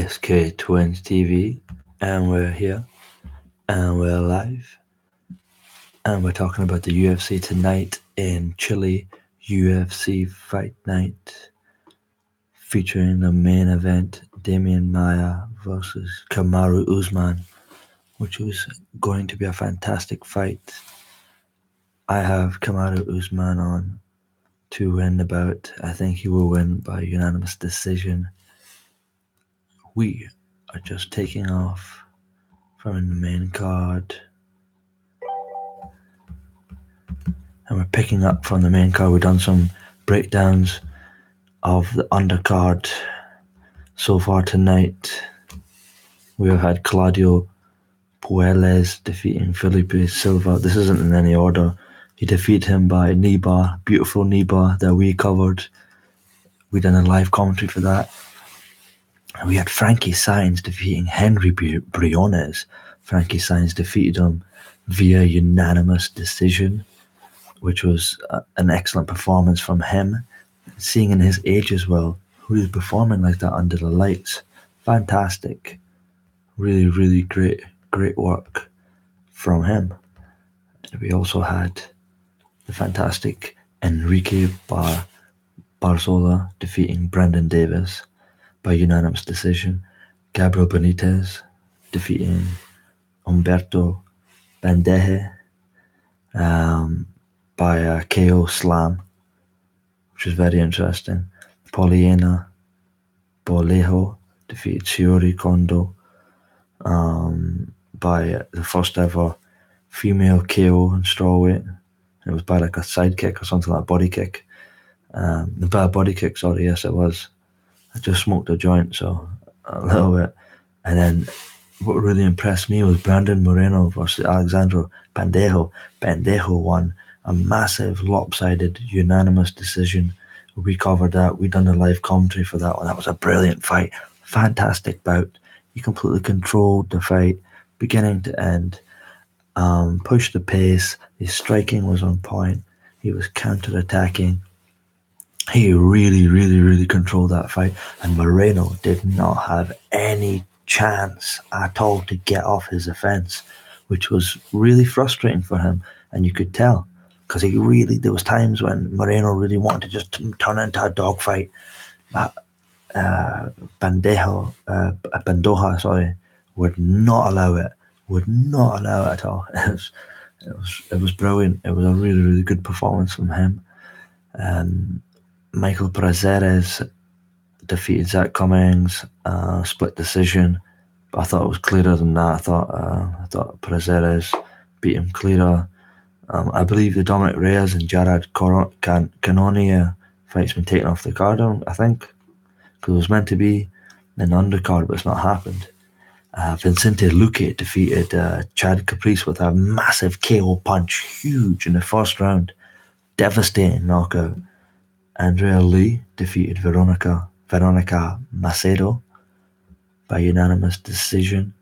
SK Twins TV, and we're here, and we're live, and we're talking about the UFC tonight in Chile. UFC Fight Night, featuring the main event, Damian Maia versus Kamaru Usman, which was going to be a fantastic fight. I have Kamaru Usman on to win the bout. I think he will win by unanimous decision. We are just taking off from the main card, and we're picking up from the main card. We've done some breakdowns of the undercard so far tonight. We have had Claudio Puelles defeating Felipe Silva. This isn't in any order. He defeated him by knee bar, beautiful knee bar that we covered. We done a live commentary for that. And we had Frankie Saenz defeating Henry Briones. Frankie Saenz defeated him via unanimous decision, which was an excellent performance from him. Seeing in his age as well, who is performing like that under the lights. Fantastic. Really, really great work from him. And we also had the fantastic Enrique Barzola defeating Brendan Davis by unanimous decision. Gabriel Benitez defeating Humberto Bandeje by a KO slam, which was very interesting. Poliana Bolejo defeated Shiori Kondo by the first ever female KO in strawweight. It was by like a side kick or something, like a body kick. By a body kick, sorry, yes it was. I just smoked a joint, so a little bit. And then what really impressed me was Brandon Moreno versus Alexandre Bandejo. Bandejo won a massive lopsided unanimous decision. We covered that. We done a live commentary for that one. That was a brilliant fight. Fantastic bout. He completely controlled the fight, beginning to end. Pushed the pace. His striking was on point. He was counter-attacking. He really, really, really controlled that fight. And Moreno did not have any chance at all to get off his offense, which was really frustrating for him. And you could tell, because there was times when Moreno really wanted to just turn into a dogfight. But Bandoja, would not allow it. Would not allow it at all. It was brilliant. It was a really, really good performance from him. Michael Prazeres defeated Zach Cummings, split decision, but I thought it was clearer than that. I thought Prazeres beat him clearer. I believe the Dominic Reyes and Jared Cannonier fight's been taken off the card, I think, because it was meant to be an undercard, but it's not happened. Vicente Luque defeated Chad Caprice with a massive KO punch, huge in the first round, devastating knockout. Andrea Lee defeated Veronica Macedo by unanimous decision.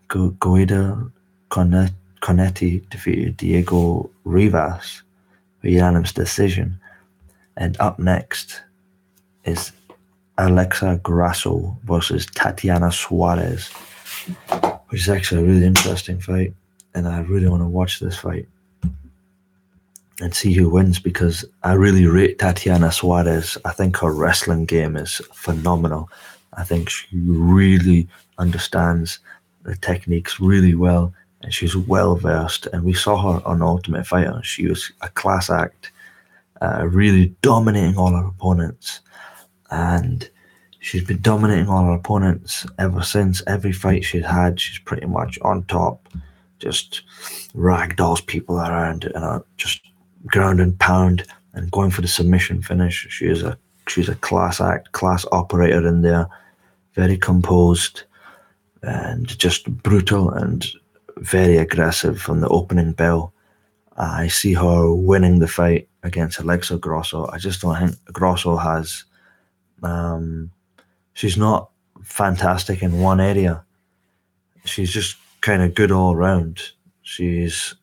Guido Conetti defeated Diego Rivas by unanimous decision. And up next is Alexa Grasso versus Tatiana Suarez, which is actually a really interesting fight, and I really want to watch this fight and see who wins, because I really rate Tatiana Suarez. I think her wrestling game is phenomenal. I think she really understands the techniques really well, and she's well versed, and we saw her on Ultimate Fighter. She was a class act, really dominating all her opponents, and she's been dominating all her opponents ever since. Every fight she's had, she's pretty much on top, just ragdolls people around, and just ground and pound and going for the submission finish. She's a class act, class operator in there, very composed and just brutal and very aggressive from the opening bell. I see her winning the fight against Alexa Grasso. I just don't think Grasso has she's not fantastic in one area. She's just kind of good all around. She's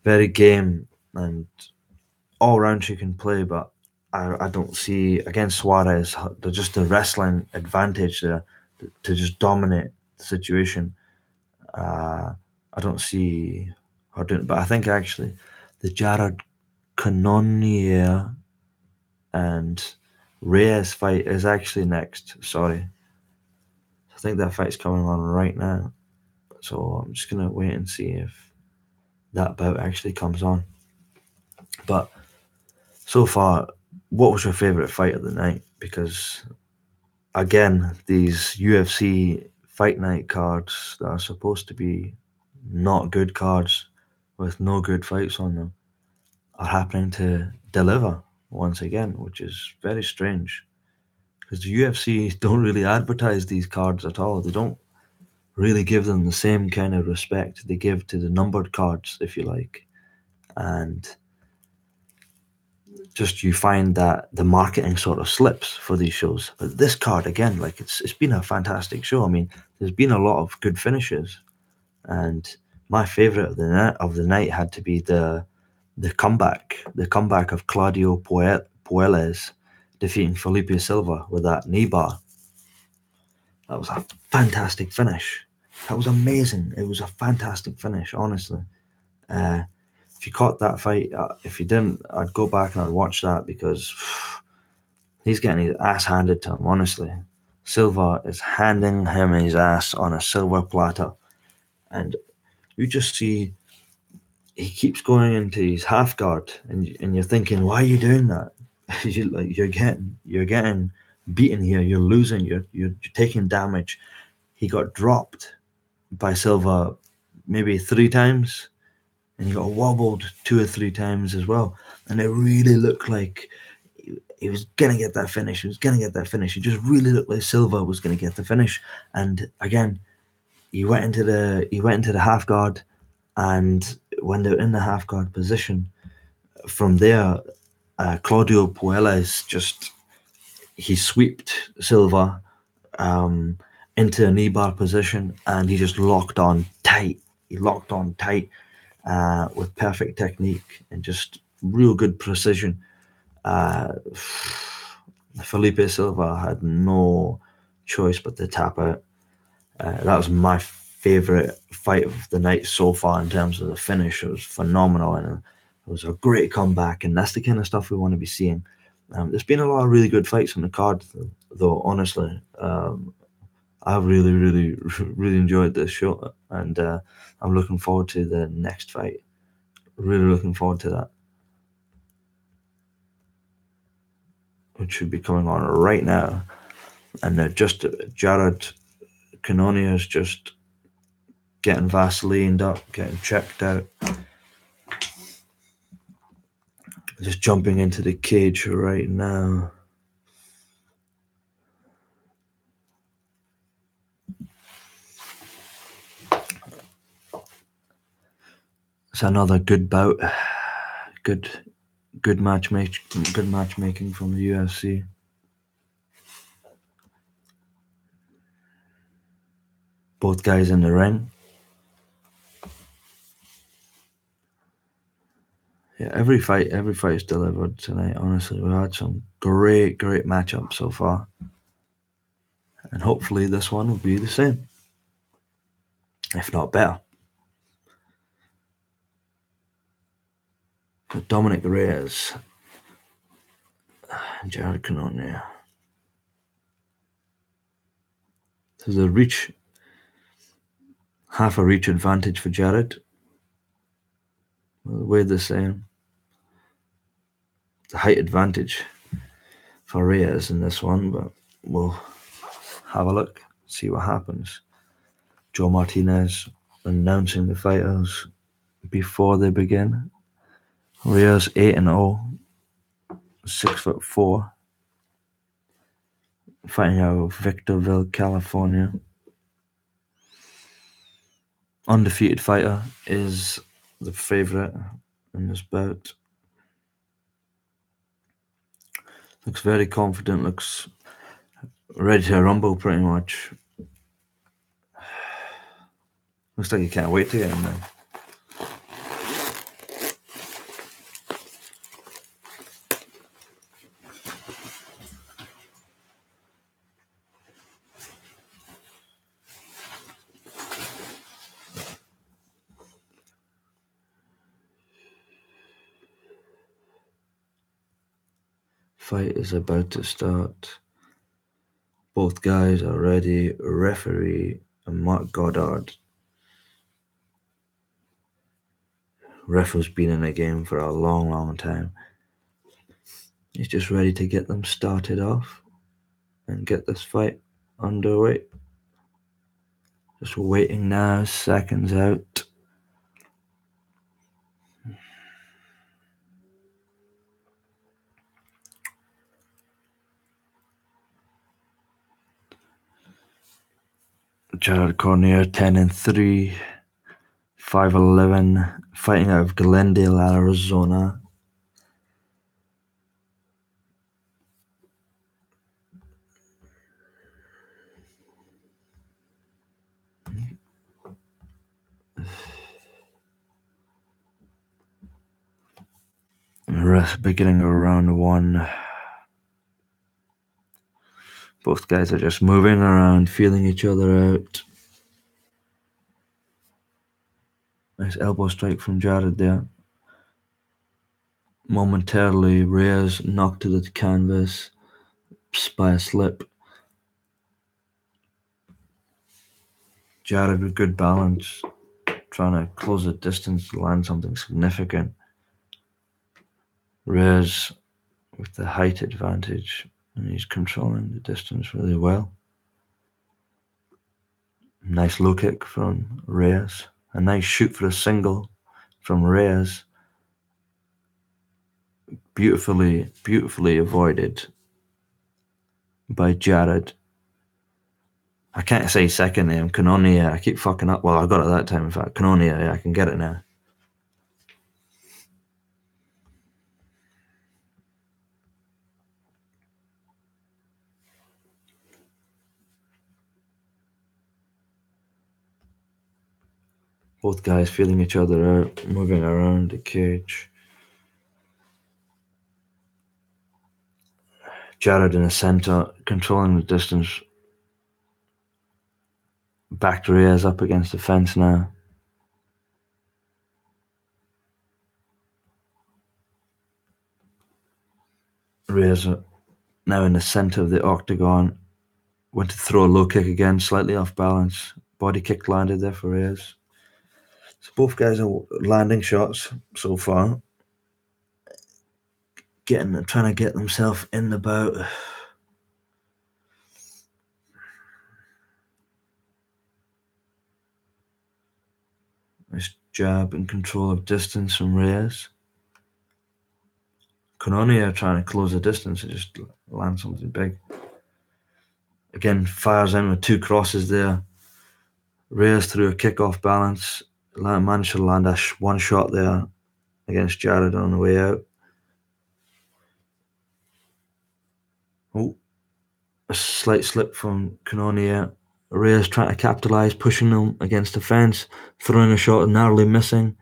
very game, and all round she can play, but I don't see against Suarez just the wrestling advantage there. to just dominate the situation. I don't see her doing it, but I think actually the Jared Cannonier and Reyes fight is actually next. Sorry. I think that fight's coming on right now. So I'm just going to wait and see if that bout actually comes on. But so far, what was your favourite fight of the night? Because, again, these UFC fight night cards that are supposed to be not good cards with no good fights on them are happening to deliver once again, which is very strange. Because the UFC don't really advertise these cards at all. They don't really give them the same kind of respect they give to the numbered cards, if you like. And just you find that the marketing sort of slips for these shows. But this card, again, like it's been a fantastic show. I mean, there's been a lot of good finishes, and my favorite of the night had to be the comeback of Claudio Puelles defeating Felipe Silva with that knee bar. That was a fantastic finish. That was amazing. It was a fantastic finish, honestly. If you caught that fight, if you didn't, I'd go back and I'd watch that, because he's getting his ass handed to him, honestly. Silva is handing him his ass on a silver platter. And you just see he keeps going into his half guard, and you're thinking, why are you doing that? You're getting beaten here. You're losing. You're taking damage. He got dropped by Silva maybe 3 times, and he got wobbled 2 or 3 times as well. And it really looked like he was gonna get that finish. He was gonna get that finish. It just really looked like Silva was gonna get the finish. And again, he went into the half guard, and when they're in the half guard position, from there, Claudio Puelles he sweeped Silva into a knee bar position, and he just locked on tight. He locked on tight with perfect technique and just real good precision. Felipe Silva had no choice but to tap out. That was my favorite fight of the night so far in terms of the finish. It was phenomenal, and it was a great comeback, and that's the kind of stuff we want to be seeing. There's been a lot of really good fights on the card, though, honestly. I really, really, really enjoyed this show, and I'm looking forward to the next fight. Really looking forward to that, which should be coming on right now. And just Jared Cannonier is just getting Vaselined up, getting checked out, just jumping into the cage right now. It's another good bout. Good matchmaking from the UFC. Both guys in the ring. Yeah, every fight's delivered tonight. Honestly, we've had some great matchups so far, and hopefully this one will be the same, if not better. But Dominic Reyes and Jared Cannonier. There's half a reach advantage for Jared. We're the same. The height advantage for Reyes in this one, but we'll have a look, see what happens. Joe Martinez announcing the fighters before they begin. Reyes 8-0, 6'4", fighting out of Victorville, California. Undefeated fighter is the favorite in this bout. Looks very confident, looks ready to rumble pretty much. Looks like he can't wait to get in there. fight is about to start. Both guys are ready. Referee Mark Goddard. Ref has been in the game for a long time. He's just ready to get them started off and get this fight underway. Just waiting now, seconds out. Jared Cormier, 10-3, 5'11", fighting out of Glendale, Arizona. Beginning of round one. Both guys are just moving around, feeling each other out. Nice elbow strike from Jared there. Momentarily, Reyes knocked to the canvas by a slip. Jared with good balance, trying to close the distance to land something significant. Reyes with the height advantage, and he's controlling the distance really well. Nice low kick from Reyes. A nice shoot for a single from Reyes. Beautifully avoided by Jared. I can't say second name, Canonia. I keep fucking up. Well, I got it that time, in fact. Canonia, yeah, I can get it now. Both guys feeling each other out, moving around the cage. Jared in the center, controlling the distance. Back to Reyes up against the fence now. Reyes now in the center of the octagon. Went to throw a low kick again, slightly off balance. Body kick landed there for Reyes. So both guys are landing shots so far. Trying to get themselves in the bout. Nice jab and control of distance from Reyes. Canonia trying to close the distance and just land something big. Again, fires in with two crosses there. Reyes threw a kick off balance. Managed to land one shot there against Jared on the way out. Oh, a slight slip from Canonia. Reyes trying to capitalize, pushing them against the fence, throwing a shot, narrowly missing.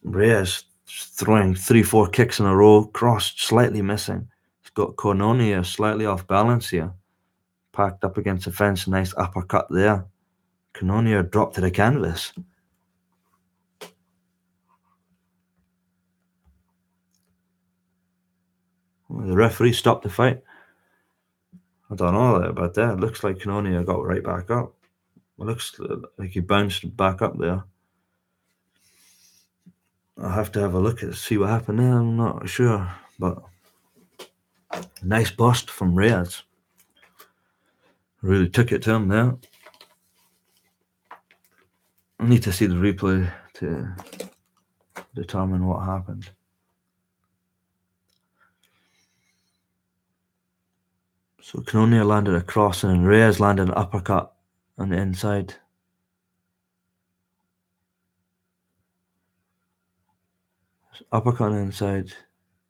Reyes throwing 3-4 kicks in a row, crossed, slightly missing. He's got Canonia slightly off balance here. Packed up against the fence, nice uppercut there. Canonia dropped to the canvas. Well, the referee stopped the fight. I don't know about that. It looks like Canonia got right back up. It looks like he bounced back up there. I'll have to have a look at see what happened there. I'm not sure, but nice bust from Reyes. Really took it to him there. I need to see the replay to determine what happened. So Canonia landed a cross and Reyes landed an uppercut on the inside. Uppercut on the inside.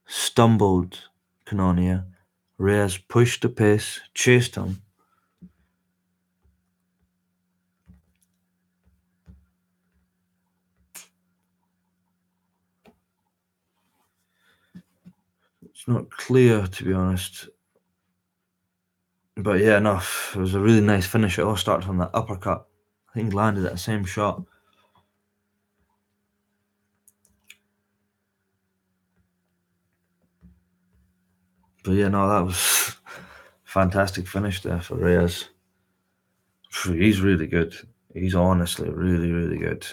Stumbled Canonia. Reyes pushed the pace, chased him. It's not clear, to be honest. But yeah, enough. It was a really nice finish. It all started from that uppercut. I think he landed that same shot. But yeah, no, that was fantastic finish there for Reyes. He's really good. He's honestly really, really good.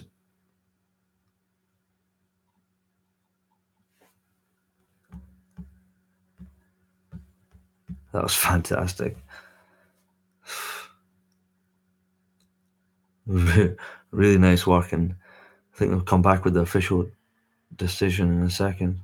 That was fantastic. Really nice work, and I think they'll come back with the official decision in a second.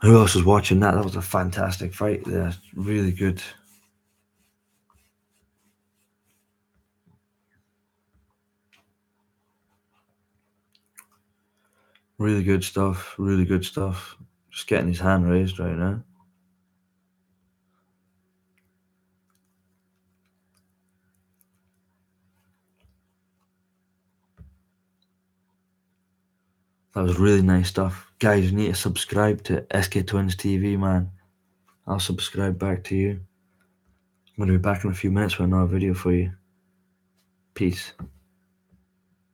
Who else was watching that? That was a fantastic fight there. Really good. Really good stuff. Really good stuff. Just getting his hand raised right now. That was really nice stuff. Guys, you need to subscribe to SK Twins TV, man. I'll subscribe back to you. I'm going to be back in a few minutes with another video for you. Peace.